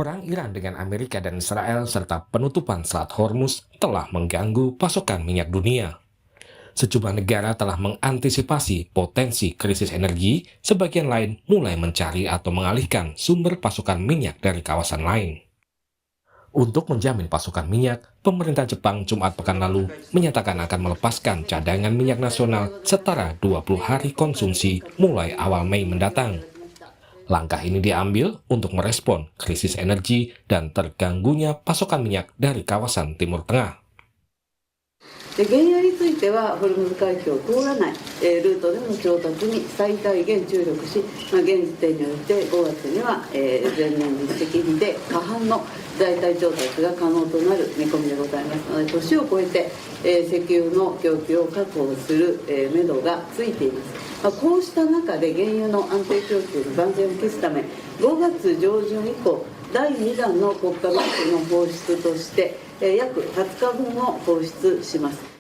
Perang Iran dengan Amerika dan Israel serta penutupan Selat Hormuz telah mengganggu pasokan minyak dunia. Sejumlah negara telah mengantisipasi potensi krisis energi, sebagian lain mulai mencari atau mengalihkan sumber pasokan minyak dari kawasan lain. Untuk menjamin pasokan minyak, pemerintah Jepang Jumat pekan lalu menyatakan akan melepaskan cadangan minyak nasional setara 20 hari konsumsi mulai awal Mei mendatang. Langkah ini diambil untuk merespon krisis energi dan terganggunya pasokan minyak dari kawasan Timur Tengah. 原油についてはホルムズ海峡を通らない、ルートでの調達に最大限注力し、現時点において5月には、前年実績比で過半の代替調達が可能となる見込みでございますので、年を超えて、石油の供給を確保する、目処がついています。こうした中で原油の安定供給に万全を期すため、5月上旬以降、第2弾の国家ガスの放出として、約20日分を放出します。